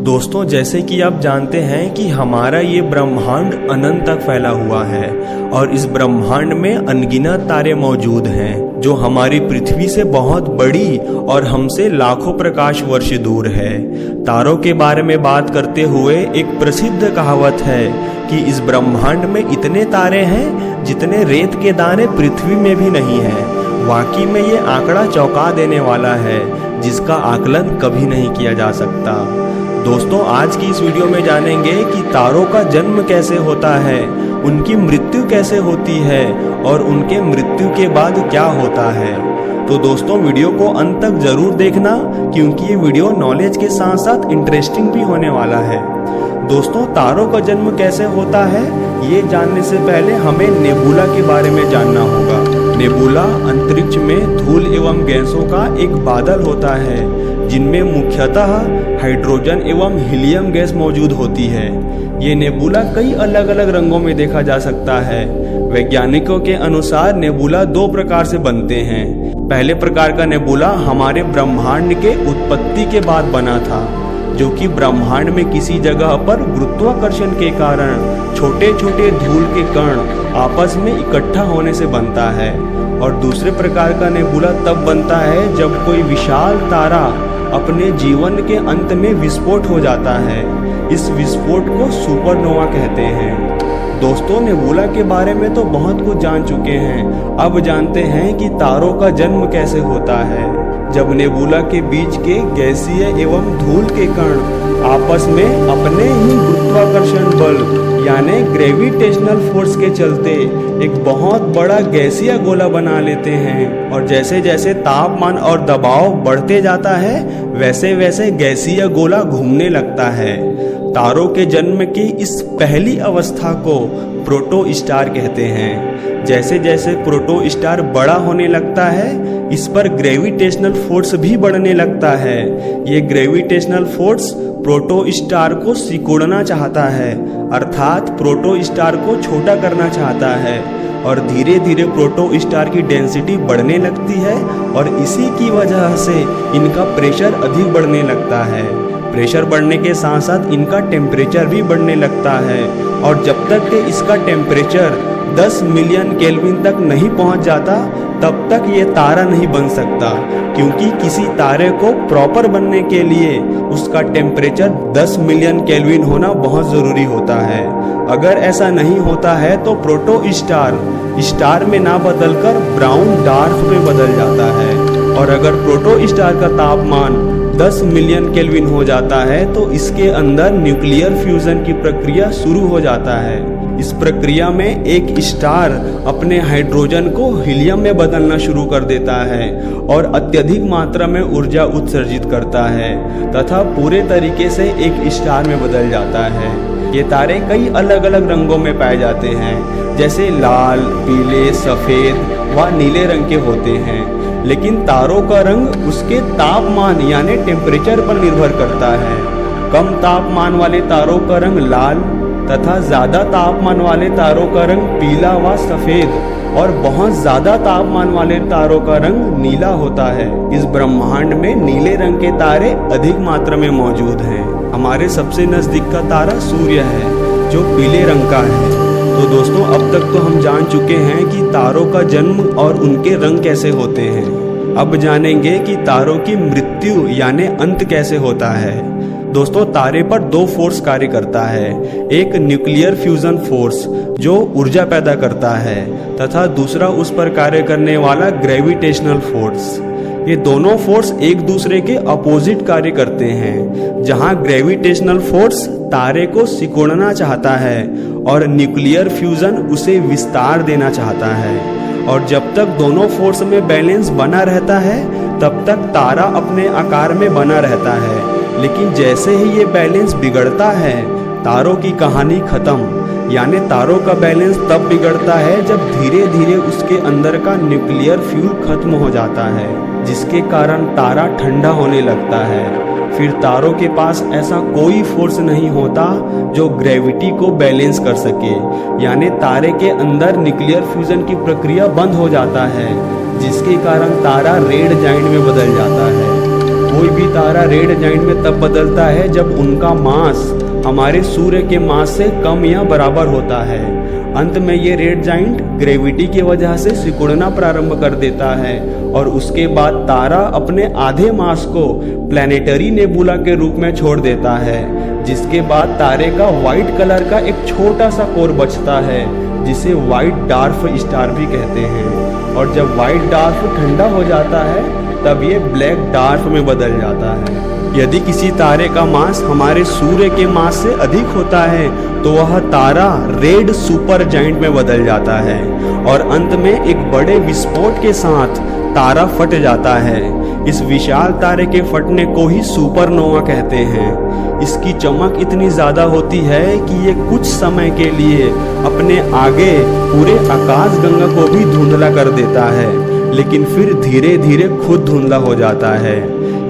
दोस्तों, जैसे कि आप जानते हैं कि हमारा ये ब्रह्मांड अनंत तक फैला हुआ है और इस ब्रह्मांड में अनगिनत तारे मौजूद हैं जो हमारी पृथ्वी से बहुत बड़ी और हमसे लाखों प्रकाश वर्ष दूर है। तारों के बारे में बात करते हुए एक प्रसिद्ध कहावत है कि इस ब्रह्मांड में इतने तारे हैं जितने रेत के दाने पृथ्वी में भी नहीं है। वाकई में ये आंकड़ा चौंका देने वाला है जिसका आकलन कभी नहीं किया जा सकता। दोस्तों, आज की इस वीडियो में जानेंगे कि तारों का जन्म कैसे होता है, उनकी मृत्यु कैसे होती है और उनके मृत्यु के बाद क्या होता है। तो दोस्तों, वीडियो को अंत तक जरूर देखना क्योंकि ये वीडियो नॉलेज के साथ साथ इंटरेस्टिंग भी होने वाला है। दोस्तों, तारों का जन्म कैसे होता है ये जानने से पहले हमें नेबुला के बारे में जानना होगा। नेबुला अंतरिक्ष में धूल एवं गैसों का एक बादल होता है जिनमें मुख्यतः हाइड्रोजन एवं हीलियम गैस मौजूद होती है। ये नेबुला कई अलग अलग रंगों में देखा जा सकता है। वैज्ञानिकों के अनुसार नेबुला दो प्रकार से बनते हैं। पहले प्रकार का नेबुला हमारे ब्रह्मांड के उत्पत्ति के बाद बना था, जो कि ब्रह्मांड में किसी जगह पर गुरुत्वाकर्षण के कारण छोटे छोटे धूल के कण आपस में इकट्ठा होने से बनता है। और दूसरे प्रकार का नेबुला तब बनता है जब कोई विशाल तारा अपने जीवन के अंत में विस्फोट हो जाता है। इस विस्फोट को सुपरनोवा कहते हैं। दोस्तों, नेबुला के बारे में तो बहुत कुछ जान चुके हैं। अब जानते हैं कि तारों का जन्म कैसे होता है। जब नेबुला के बीच के गैसीय एवं धूल के कण आपस में अपने ही गुरुत्वाकर्षण बल यानी ग्रेविटेशनल फोर्स के चलते एक बहुत बड़ा गैसीय गोला बना लेते हैं और जैसे जैसे तापमान और दबाव बढ़ते जाता है वैसे वैसे गैसीय गोला घूमने लगता है। तारों के जन्म की इस पहली अवस्था को प्रोटो स्टार कहते हैं। जैसे जैसे प्रोटो स्टार बड़ा होने लगता है इस पर ग्रेविटेशनल फोर्स भी बढ़ने लगता है। ये ग्रेविटेशनल फोर्स प्रोटो स्टार को सिकुड़ना चाहता है, अर्थात प्रोटो स्टार को छोटा करना चाहता है और धीरे धीरे प्रोटो स्टार की डेंसिटी बढ़ने लगती है और इसी की वजह से इनका प्रेशर अधिक बढ़ने लगता है। प्रेशर बढ़ने के साथ साथ इनका टेम्परेचर भी बढ़ने लगता है और जब तक कि इसका टेम्परेचर 10 मिलियन केल्विन तक नहीं पहुंच जाता तब तक ये तारा नहीं बन सकता, क्योंकि किसी तारे को प्रॉपर बनने के लिए उसका टेम्परेचर 10 मिलियन केल्विन होना बहुत ज़रूरी होता है। अगर ऐसा नहीं होता है तो प्रोटो स्टार में ना बदलकर ब्राउन डार्क में बदल जाता है और अगर प्रोटो स्टार का तापमान 10 मिलियन केल्विन हो जाता है तो इसके अंदर न्यूक्लियर फ्यूजन की प्रक्रिया शुरू हो जाता है। इस प्रक्रिया में एक स्टार अपने हाइड्रोजन को हीलियम में बदलना शुरू कर देता है और अत्यधिक मात्रा में ऊर्जा उत्सर्जित करता है तथा पूरे तरीके से एक स्टार में बदल जाता है। ये तारे कई अलग अलग रंगों में पाए जाते हैं, जैसे लाल, पीले, सफ़ेद व नीले रंग के होते हैं। लेकिन तारों का रंग उसके तापमान यानी टेम्परेचर पर निर्भर करता है। कम तापमान वाले तारों का रंग लाल तथा ज़्यादा तापमान वाले तारों का रंग पीला व सफ़ेद और बहुत ज़्यादा तापमान वाले तारों का रंग नीला होता है। इस ब्रह्मांड में नीले रंग के तारे अधिक मात्रा में मौजूद हैं। हमारे सबसे नज़दीक का तारा सूर्य है जो पीले रंग का है। तो दोस्तों, अब तक तो हम जान चुके हैं कि तारों का जन्म और उनके रंग कैसे होते हैं। अब जानेंगे कि तारों की मृत्यु यानी अंत कैसे होता है। दोस्तों, तारे पर दो फोर्स कार्य करता है। एक न्यूक्लियर फ्यूजन फोर्स जो ऊर्जा पैदा करता है तथा दूसरा उस पर कार्य करने वाला ग्रेविटेशनल फोर्स। ये दोनों फोर्स एक दूसरे के अपोजिट कार्य करते हैं। जहां ग्रेविटेशनल फोर्स तारे को सिकुड़ना चाहता है और न्यूक्लियर फ्यूजन उसे विस्तार देना चाहता है। और जब तक दोनों फोर्स में बैलेंस बना रहता है तब तक तारा अपने आकार में बना रहता है। लेकिन जैसे ही ये बैलेंस बिगड़ता है तारों की कहानी खत्म। यानी तारों का बैलेंस तब बिगड़ता है जब धीरे धीरे उसके अंदर का न्यूक्लियर फ्यूल खत्म हो जाता है, जिसके कारण तारा ठंडा होने लगता है। फिर तारों के पास ऐसा कोई फोर्स नहीं होता जो ग्रेविटी को बैलेंस कर सके। यानी तारे के अंदर न्यूक्लियर फ्यूजन की प्रक्रिया बंद हो जाता है, जिसके कारण तारा रेड जाइंट में बदल जाता है। कोई भी तारा रेड जाइंट में तब बदलता है जब उनका मास हमारे सूर्य के मास से कम या बराबर होता है। अंत में ये रेड जाइंट ग्रेविटी की वजह से सिकुड़ना प्रारंभ कर देता है और उसके बाद तारा अपने आधे मास को प्लैनेटरी नेबुला के रूप में छोड़ देता है, जिसके बाद तारे का व्हाइट कलर का एक छोटा सा कोर बचता है जिसे व्हाइट डार्फ स्टार भी कहते हैं। और जब व्हाइट डार्फ ठंडा हो जाता है तब ये ब्लैक डार्फ में बदल जाता है। यदि किसी तारे का मास हमारे सूर्य के मास से अधिक होता है तो वह तारा रेड सुपर जाइंट में बदल जाता है और अंत में एक बड़े विस्फोट के साथ तारा फट जाता है। इस विशाल तारे के फटने को ही सुपरनोवा कहते हैं। इसकी चमक इतनी ज्यादा होती है कि ये कुछ समय के लिए अपने आगे पूरे आकाशगंगा को भी धुंधला कर देता है, लेकिन फिर धीरे धीरे खुद धुंधला हो जाता है।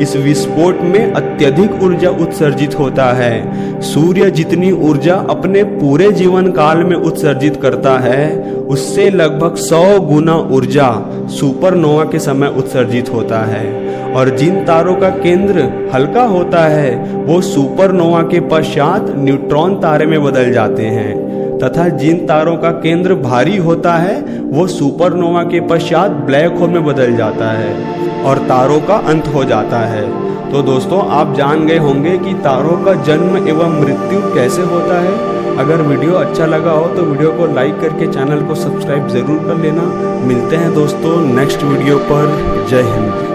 इस विस्फोट में अत्यधिक ऊर्जा उत्सर्जित होता है। सूर्य जितनी ऊर्जा अपने पूरे जीवन काल में उत्सर्जित करता है उससे लगभग 100 गुना ऊर्जा सुपरनोवा के समय उत्सर्जित होता है। और जिन तारों का केंद्र हल्का होता है वो सुपरनोवा के पश्चात न्यूट्रॉन तारे में बदल जाते हैं, तथा जिन तारों का केंद्र भारी होता है वो सुपरनोवा के पश्चात ब्लैक होल में बदल जाता है और तारों का अंत हो जाता है। तो दोस्तों, आप जान गए होंगे कि तारों का जन्म एवं मृत्यु कैसे होता है। अगर वीडियो अच्छा लगा हो तो वीडियो को लाइक करके चैनल को सब्सक्राइब जरूर कर लेना। मिलते हैं दोस्तों नेक्स्ट वीडियो पर। जय हिंद।